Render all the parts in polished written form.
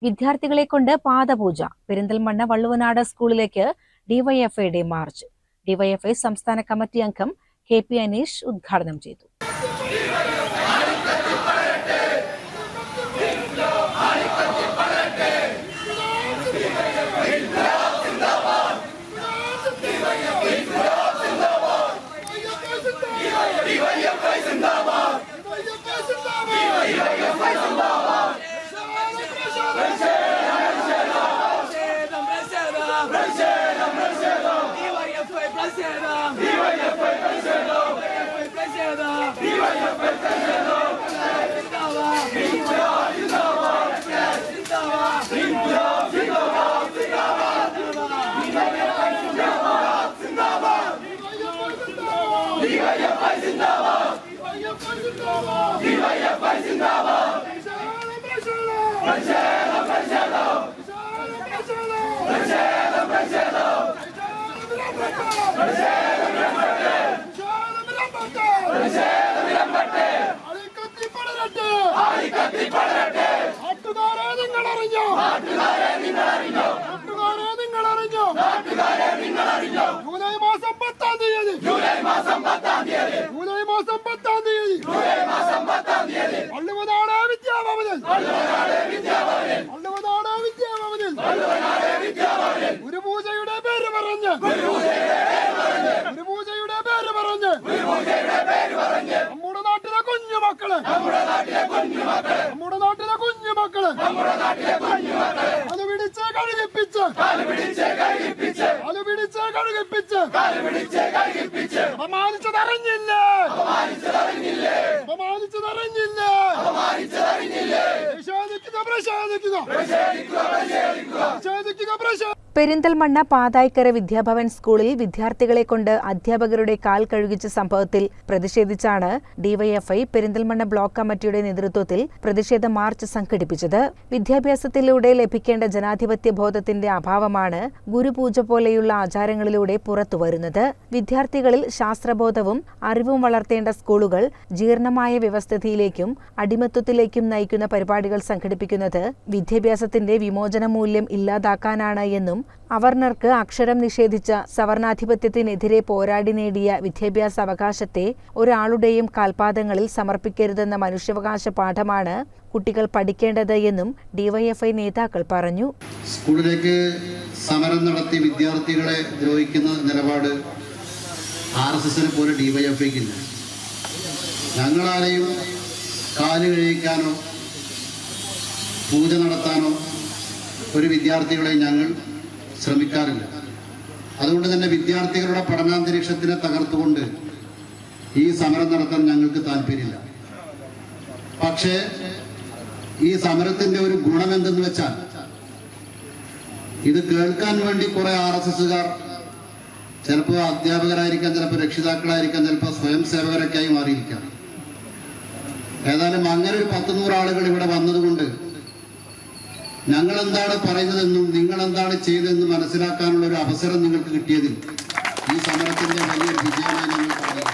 വിദ്യാർത്ഥികളെ കൊണ്ട് പാദപൂജ. പെരിന്തൽമണ്ണ വള്ളുവനാട് സ്കൂളിലേക്ക് ഡിവൈഎഫ്ഐയുടെ മാർച്ച്. ഡിവൈഎഫ്ഐ സംസ്ഥാന കമ്മിറ്റി അംഗം KP അനീഷ് ഉദ്ഘാടനം ചെയ്തു. പെരിന്തൽമണ്ണ പാതായ്ക്കര വിദ്യാഭവൻ സ്കൂളിൽ വിദ്യാർത്ഥികളെ കൊണ്ട് അധ്യാപകരുടെ കാൽ കഴുകിച്ച സംഭവത്തിൽ പ്രതിഷേധിച്ചാണ് ഡിവൈഎഫ്ഐ പെരിന്തൽമണ്ണ ബ്ലോക്ക് കമ്മിറ്റിയുടെ നേതൃത്വത്തിൽ പ്രതിഷേധ മാർച്ച് സംഘടിപ്പിച്ചത്. വിദ്യാഭ്യാസത്തിലൂടെ ലഭിക്കേണ്ട ജനാധിപത്യ ബോധത്തിന്റെ അഭാവമാണ് ഗുരുപൂജ പോലെയുള്ള ആചാരങ്ങളിലൂടെ പുറത്തുവരുന്നത്. വിദ്യാർത്ഥികളിൽ ശാസ്ത്രബോധവും അറിവും വളർത്തേണ്ട സ്കൂളുകൾ ജീർണമായ വ്യവസ്ഥിതിയിലേക്കും അടിമത്വത്തിലേക്കും നയിക്കുന്ന പരിപാടികൾ സംഘടിപ്പിക്കുന്നത് വിദ്യാഭ്യാസത്തിന്റെ വിമോചന മൂല്യം ഇല്ലാതാക്കാനാണ് എന്നും അവർണർക്ക് അക്ഷരം നിഷേധിച്ച സവർണാധിപത്യത്തിനെതിരെ പോരാടി നേടിയ വിദ്യാഭ്യാസ അവകാശത്തെ ഒരാളുടെയും കാൽപാദങ്ങളിൽ സമർപ്പിക്കരുതെന്ന മനുഷ്യാവകാശ പാഠമാണ് കുട്ടികൾ പഠിക്കേണ്ടത് എന്നും ഡിവൈഎഫ്ഐ നേതാക്കൾ പറഞ്ഞു. സ്കൂളിലേക്ക് സമരം നടത്തി വിദ്യാർത്ഥികളെ ദ്രോഹിക്കുന്ന നിലപാട് RSSനെ പോലെ ഡിവൈഎഫ്ഐക്കില്ല. ഞങ്ങളാരെയും കാല് കഴിക്കാനോ പൂജ നടത്താനോ ഒരു വിദ്യാർത്ഥികളെ ഞങ്ങൾ ശ്രമിക്കാറില്ല. അതുകൊണ്ട് തന്നെ വിദ്യാർത്ഥികളുടെ പഠനാന്തരീക്ഷത്തിനെ തകർത്തുകൊണ്ട് ഈ സമരം നടത്താൻ ഞങ്ങൾക്ക് താല്പര്യമില്ല. പക്ഷേ ഈ സമരത്തിന്റെ ഒരു ഗുണമെന്തെന്ന് വെച്ചാൽ ഇത് കേൾക്കാൻ വേണ്ടി കുറെ RSSകാർ ചിലപ്പോൾ അധ്യാപകരായിരിക്കാം, ചിലപ്പോൾ രക്ഷിതാക്കളായിരിക്കാം, ചിലപ്പോൾ സ്വയം സേവകരൊക്കെ ആയി മാറിയിരിക്കാം. ഏതായാലും അങ്ങനെ ഒരു 10-100 ആളുകൾ ഇവിടെ വന്നതുകൊണ്ട് ഞങ്ങൾ എന്താണ് പറയുന്നതെന്നും നിങ്ങൾ എന്താണ് ചെയ്തതെന്നും മനസ്സിലാക്കാനുള്ള ഒരു അവസരം നിങ്ങൾക്ക് കിട്ടിയതിൽ ഈ സമരത്തിന്റെ വലിയൊരു വിജയമായി ഞങ്ങൾ കാണുന്നു.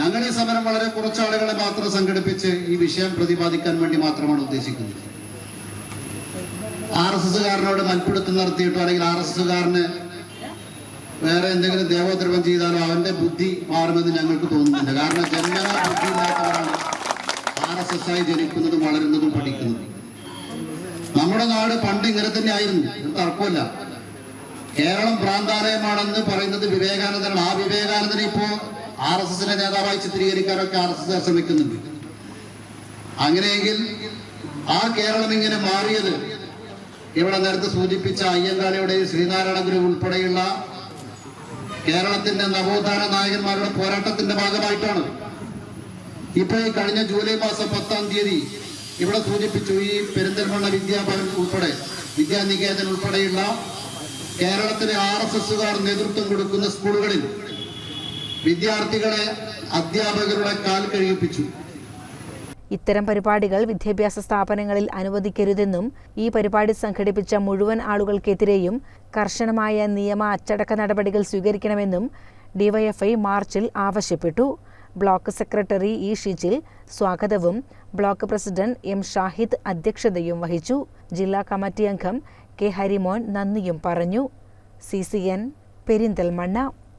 ഞങ്ങൾ ഈ സമരം വളരെ കുറച്ച് ആളുകളെ മാത്രം സംഘടിപ്പിച്ച് ഈ വിഷയം പ്രതിപാദിക്കാൻ വേണ്ടി മാത്രമാണ് ഉദ്ദേശിക്കുന്നത്. RSSകാരനോട് മൽപ്പിടുത്തം നടത്തിയിട്ടോ അല്ലെങ്കിൽ RSSകാരന് വേറെ എന്തെങ്കിലും ദേവോദ്രവം ചെയ്താലോ അവന്റെ ബുദ്ധി മാറുമെന്ന് ഞങ്ങൾക്ക് തോന്നുന്നില്ല. കാരണം ജന്മനാ ബുദ്ധി ഇല്ലാത്തവരാണ് RSS ആയി ജനിക്കുന്നതും വളരുന്നതും പഠിക്കുന്നതും. നമ്മുടെ നാട് പണ്ട് ഇങ്ങനെ തന്നെ ആയിരുന്നു, തർക്കമില്ല. കേരളം ഭ്രാന്താലയമാണെന്ന് പറയുന്നത് വിവേകാനന്ദനാണ്. ആ വിവേകാനന്ദനെ ഇപ്പോ RSSനെ നേതാവായി ചിത്രീകരിക്കാനൊക്കെ RSS ശ്രമിക്കുന്നുണ്ട്. അങ്ങനെയെങ്കിൽ ആ കേരളം ഇങ്ങനെ മാറിയത് ഇവിടെ നേരത്തെ സൂചിപ്പിച്ച അയ്യങ്കാളിയുടെയും ശ്രീനാരായണ ഗുരു ഉൾപ്പെടെയുള്ള കേരളത്തിന്റെ നവോത്ഥാന നായകന്മാരുടെ പോരാട്ടത്തിന്റെ ഭാഗമായിട്ടാണ്. ഇപ്പൊ ഈ കഴിഞ്ഞ ജൂലൈ മാസം 10-ാം തീയതി ഇവിടെ സൂചിപ്പിച്ചു, ഈ പെരിന്തൽമണ്ണ വിദ്യാഭവൻ ഉൾപ്പെടെ വിദ്യാനികേതൻ ഉൾപ്പെടെയുള്ള കേരളത്തിലെ RSSകാർ നേതൃത്വം കൊടുക്കുന്ന സ്കൂളുകളിൽ വിദ്യാർത്ഥികളെ അധ്യാപകരുടെ കാൽ കഴിയിപ്പിച്ചു. ഇത്തരം പരിപാടികൾ വിദ്യാഭ്യാസ സ്ഥാപനങ്ങളിൽ അനുവദിക്കരുതെന്നും ഈ പരിപാടി സംഘടിപ്പിച്ച മുഴുവൻ ആളുകൾക്കെതിരെയും കർശനമായ നിയമ അച്ചടക്ക നടപടികൾ സ്വീകരിക്കണമെന്നും ഡിവൈഎഫ്ഐ മാർച്ചിൽ ആവശ്യപ്പെട്ടു. Block secretary E. ഷിജിൽ സ്വാഗതവും ബ്ലോക്ക് പ്രസിഡന്റ് എം ഷാഹിദ് അധ്യക്ഷതയും വഹിച്ചു. ജില്ലാ കമ്മിറ്റി അംഗം കെ ഹരിമോൻ നന്ദിയും പറഞ്ഞു. CCN പെരിന്തൽമണ്ണ.